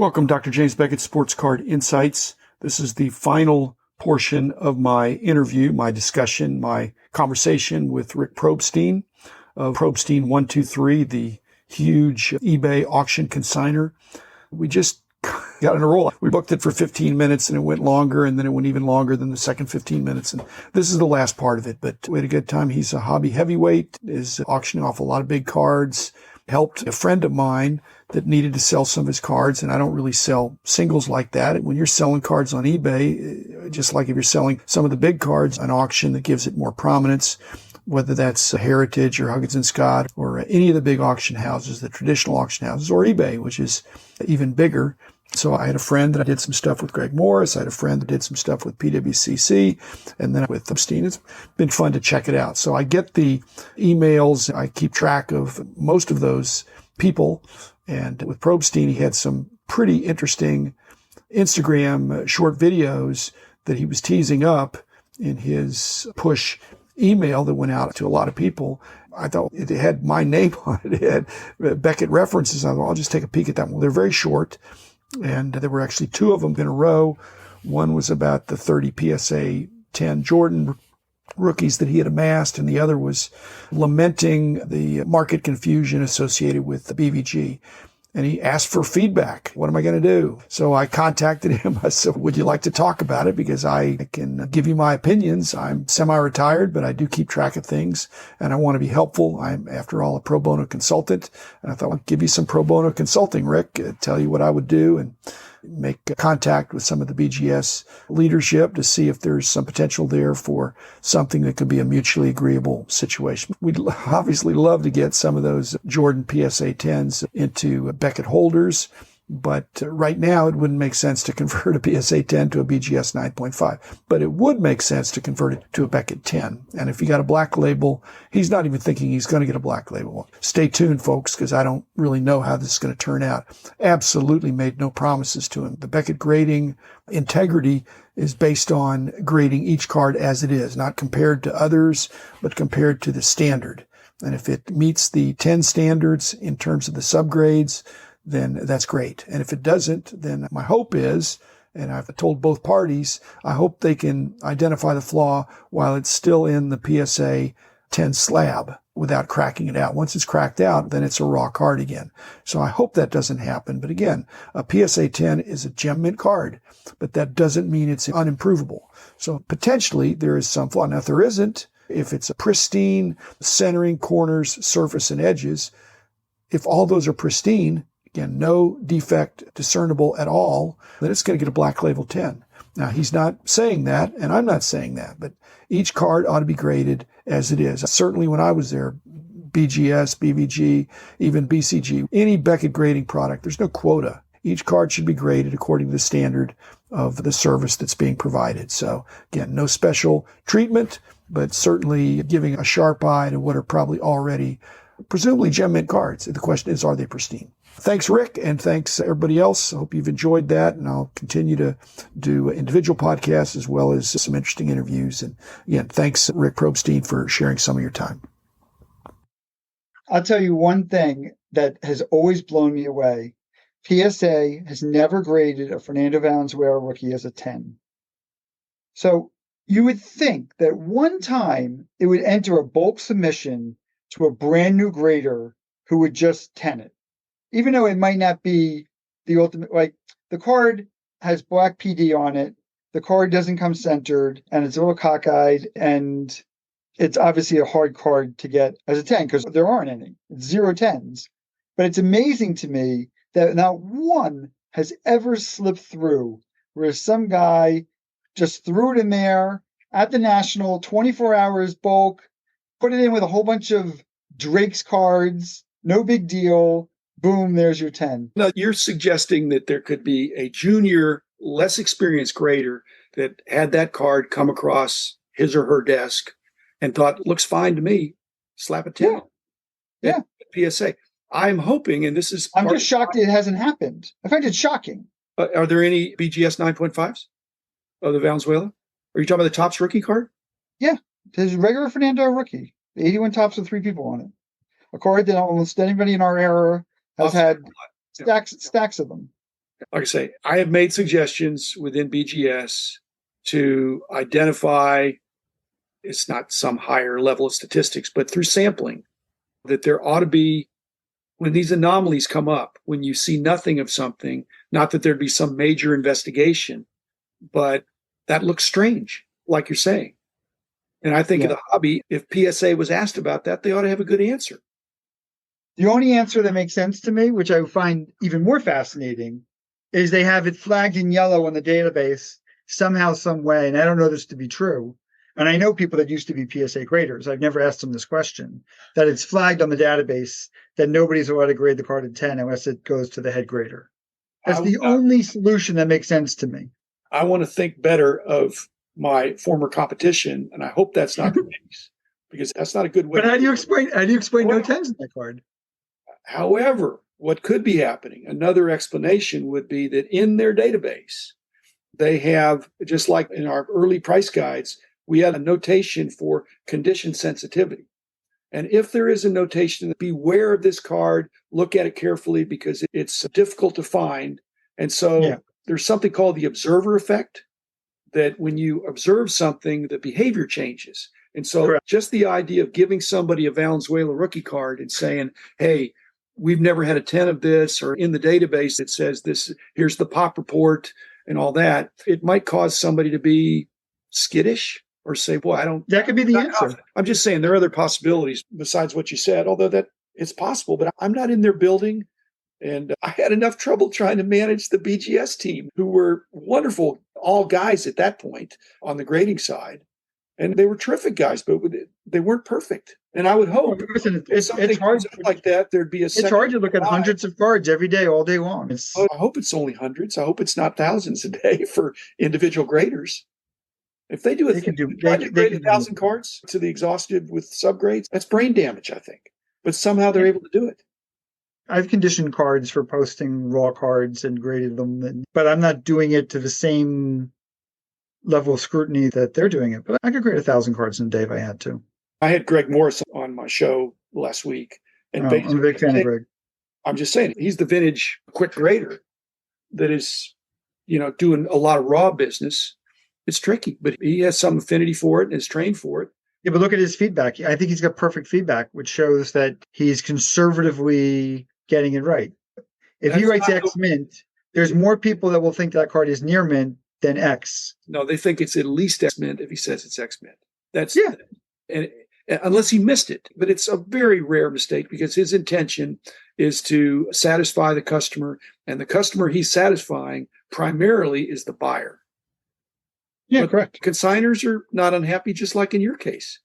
Welcome, Dr. James Beckett, Sports Card Insights. This is the final portion of my interview, my discussion, my conversation with Rick Probstein of Probstein 123, the huge eBay auction consignor. We just got in a roll. We booked it for 15 minutes and it went longer, and then it went even longer than the second 15 minutes. And this is the last part of it, but we had a good time. He's a hobby heavyweight, is auctioning off a lot of big cards, helped a friend of mine that needed to sell some of his cards. And I don't really sell singles like that. When you're selling cards on eBay, just like if you're selling some of the big cards, an auction that gives it more prominence, whether that's Heritage or Huggins & Scott or any of the big auction houses, the traditional auction houses, or eBay, which is even bigger. So I had a friend that I did some stuff with Greg Morris. I had a friend that did some stuff with PWCC, and then with Probstein. It's been fun to check it out. So I get the emails. I keep track of most of those people. And with Probstein, he had some pretty interesting Instagram short videos that he was teasing up in his push email that went out to a lot of people. I thought it had my name on it. It had Beckett references. I thought, I'll just take a peek at that one. They're very short. And there were actually two of them in a row. One was about the 30 PSA 10 Jordan rookies that he had amassed, and the other was lamenting the market confusion associated with the BVG. And he asked for feedback. What am I going to do? So I contacted him. I said, would you like to talk about it? Because I can give you my opinions. I'm semi-retired, but I do keep track of things, and I want to be helpful. I'm, after all, a pro bono consultant. And I thought, I'd give you some pro bono consulting, Rick, tell you what I would do and make contact with some of the BGS leadership to see if there's some potential there for something that could be a mutually agreeable situation. We'd obviously love to get some of those Jordan PSA 10s into Beckett holders, but right now it wouldn't make sense to convert a PSA 10 to a BGS 9.5, but it would make sense to convert it to a Beckett 10. And if you got a black label, he's not even thinking he's going to get a black label. Stay tuned, folks, because I don't really know how this is going to turn out. Absolutely made no promises to him. The Beckett grading integrity is based on grading each card as it is, not compared to others, but compared to the standard. And if it meets the 10 standards in terms of the subgrades, then that's great. And if it doesn't, then my hope is, and I've told both parties, I hope they can identify the flaw while it's still in the PSA 10 slab without cracking it out. Once it's cracked out, then it's a raw card again. So I hope that doesn't happen. But again, a PSA 10 is a gem mint card, but that doesn't mean it's unimprovable. So potentially there is some flaw. Now, if there isn't, if it's a pristine centering, corners, surface, and edges, if all those are pristine, again, no defect discernible at all, then it's going to get a black label 10. Now, he's not saying that, and I'm not saying that, but each card ought to be graded as it is. Certainly when I was there, BGS, BVG, even BCG, any Beckett grading product, there's no quota. Each card should be graded according to the standard of the service that's being provided. So again, no special treatment, but certainly giving a sharp eye to what are probably already presumably gem mint cards. The question is, are they pristine? Thanks, Rick, and thanks everybody else. I hope you've enjoyed that, and I'll continue to do individual podcasts as well as some interesting interviews. And again, thanks, Rick Probstein, for sharing some of your time. I'll tell you one thing that has always blown me away. PSA has never graded a Fernando Valenzuela rookie as a 10. So you would think that one time it would enter a bulk submission to a brand new grader who would just 10 it. Even though it might not be the ultimate, like the card has black PD on it, the card doesn't come centered, and it's a little cockeyed, and it's obviously a hard card to get as a 10 because there aren't any. It's 0 10s. But it's amazing to me that not one has ever slipped through where some guy just threw it in there at the National, 24 hours bulk, put it in with a whole bunch of Drake's cards, no big deal. Boom, there's your 10. Now, you're suggesting that there could be a junior, less experienced grader that had that card come across his or her desk and thought, looks fine to me, slap a 10. Yeah. PSA. I'm hoping, and this is... I'm just shocked it hasn't happened. In fact, it's shocking. Are there any BGS 9.5s of the Valenzuela? Are you talking about the Topps rookie card? Yeah, there's a regular Fernando rookie. The 81 Topps with 3 people on it. A card that almost anybody in our era has had stacks of them. Like I say, I have made suggestions within BGS to identify, it's not some higher level of statistics, but through sampling, that there ought to be, when these anomalies come up, when you see nothing of something, not that there'd be some major investigation, but that looks strange, like you're saying. And I think in the hobby, if PSA was asked about that, they ought to have a good answer. The only answer that makes sense to me, which I find even more fascinating, is they have it flagged in yellow on the database somehow, some way. And I don't know this to be true. And I know people that used to be PSA graders. I've never asked them this question, that it's flagged on the database that nobody's allowed to grade the card at 10 unless it goes to the head grader. That's the only solution that makes sense to me. I want to think better of my former competition, and I hope that's not the case, because that's not a good way. But how do you explain no 10s in that card? However, what could be happening, another explanation would be that in their database, they have, just like in our early price guides, we had a notation for condition sensitivity. And if there is a notation, beware of this card, look at it carefully because it's difficult to find. And so there's something called the observer effect, that when you observe something, the behavior changes. And so just the idea of giving somebody a Valenzuela rookie card and saying, hey, we've never had a 10 of this, or in the database it says this, here's the pop report and all that, it might cause somebody to be skittish or say, boy, I don't. That could be the answer. Confident. I'm just saying there are other possibilities besides what you said, although that it's possible, but I'm not in their building. And I had enough trouble trying to manage the BGS team, who were wonderful, all guys at that point on the grading side. And they were terrific guys, but they weren't perfect. And I would hope it's hard like that. There'd be it's hard to look at hundreds of cards every day, all day long. I hope it's only hundreds. I hope it's not thousands a day for individual graders. If they do it, they grade 1,000 cards to the exhaustive with subgrades, that's brain damage, I think. But somehow they're able to do it. I've conditioned cards for posting raw cards and graded them, but I'm not doing it to the same level of scrutiny that they're doing it. But I could grade 1,000 cards in a day if I had to. I had Greg Morris on my show last week. And I'm a big fan of Greg. I'm just saying, he's the vintage quick grader that is, doing a lot of raw business. It's tricky, but he has some affinity for it and is trained for it. Yeah, but look at his feedback. I think he's got perfect feedback, which shows that he's conservatively getting it right. If he writes X mint, there's more people that will think that card is near mint than X. No, they think it's at least X mint if he says it's X mint. And unless he missed it. But it's a very rare mistake because his intention is to satisfy the customer, and the customer he's satisfying primarily is the buyer. Yeah, correct. Consigners are not unhappy, just like in your case.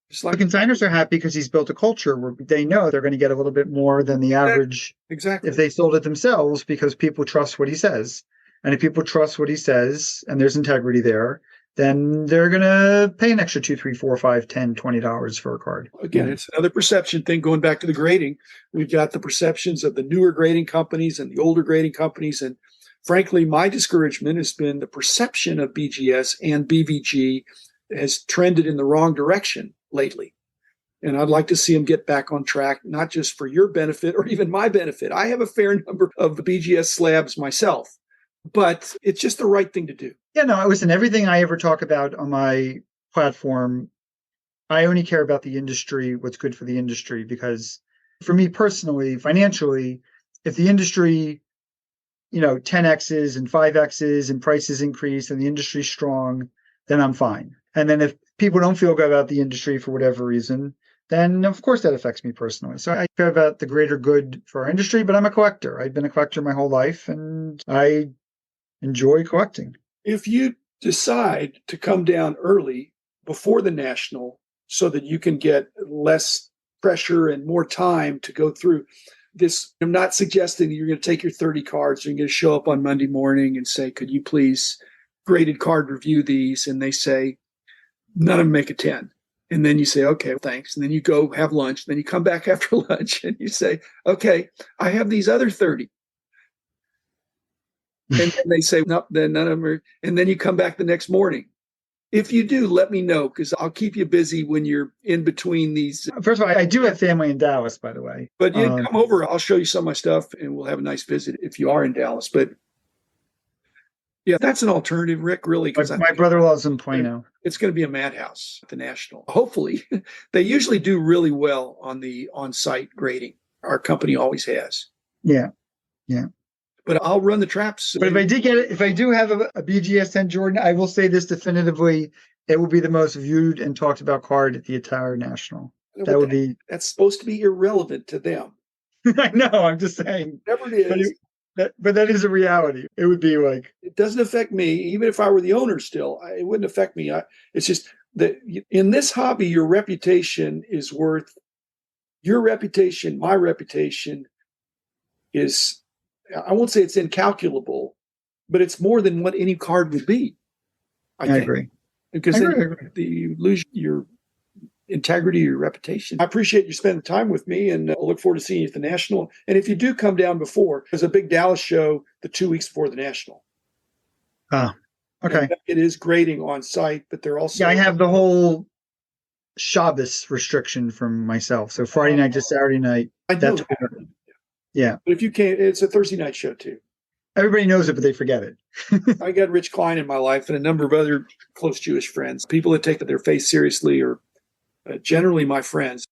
The consigners are happy because he's built a culture where they know they're going to get a little bit more than the average if they sold it themselves, because people trust what he says. And if people trust what he says and there's integrity there, then they're going to pay an extra $2, $3, $4, $5, $10, $20 for a card. Again, it's another perception thing. Going back to the grading, we've got the perceptions of the newer grading companies and the older grading companies. And frankly, my discouragement has been the perception of BGS and BVG has trended in the wrong direction lately. And I'd like to see them get back on track, not just for your benefit or even my benefit. I have a fair number of BGS slabs myself, but it's just the right thing to do. Yeah, no, listen, everything I ever talk about on my platform, I only care about the industry, what's good for the industry, because for me personally, financially, if the industry, 10Xs and 5Xs and prices increase and the industry's strong, then I'm fine. And then if people don't feel good about the industry for whatever reason, then of course that affects me personally. So I care about the greater good for our industry, but I'm a collector. I've been a collector my whole life and I enjoy collecting. If you decide to come down early before the national so that you can get less pressure and more time to go through this, I'm not suggesting that you're going to take your 30 cards and you're going to show up on Monday morning and say, could you please graded card review these? And they say, none of them make a 10. And then you say, okay, thanks. And then you go have lunch. Then you come back after lunch and you say, okay, I have these other 30. And then they say, no, then none of them are. And then you come back the next morning. If you do, let me know, because I'll keep you busy when you're in between these. First of all, I do have family in Dallas, by the way. But you come over, I'll show you some of my stuff, and we'll have a nice visit if you are in Dallas. But Yeah, that's an alternative, Rick, really, because My brother-in-law's in Plano. it's going to be a madhouse at the National. Hopefully, they usually do really well on the on-site grading. Our company always has. Yeah, yeah. But I'll run the traps. But if I do have a BGS 10 Jordan, I will say this definitively: it will be the most viewed and talked about card at the entire National. That's supposed to be irrelevant to them. I know. I'm just saying. Whatever it is. But that is a reality. It would be like, it doesn't affect me, even if I were the owner still, it wouldn't affect me. It's just that in this hobby, your reputation is worth your reputation. My reputation is, I won't say it's incalculable, but it's more than what any card would be. I agree. Because then you lose your integrity, your reputation. I appreciate you spending time with me, and I look forward to seeing you at the National. And if you do come down before, there's a big Dallas show the 2 weeks before the National. Okay. And it is grading on site, but they're also... Yeah, I have the whole Shabbos restriction from myself. So Friday night to Saturday night. That's yeah. But if you can't, it's a Thursday night show too. Everybody knows it, but they forget it. I got Rich Klein in my life and a number of other close Jewish friends. People that take their faith seriously are generally my friends.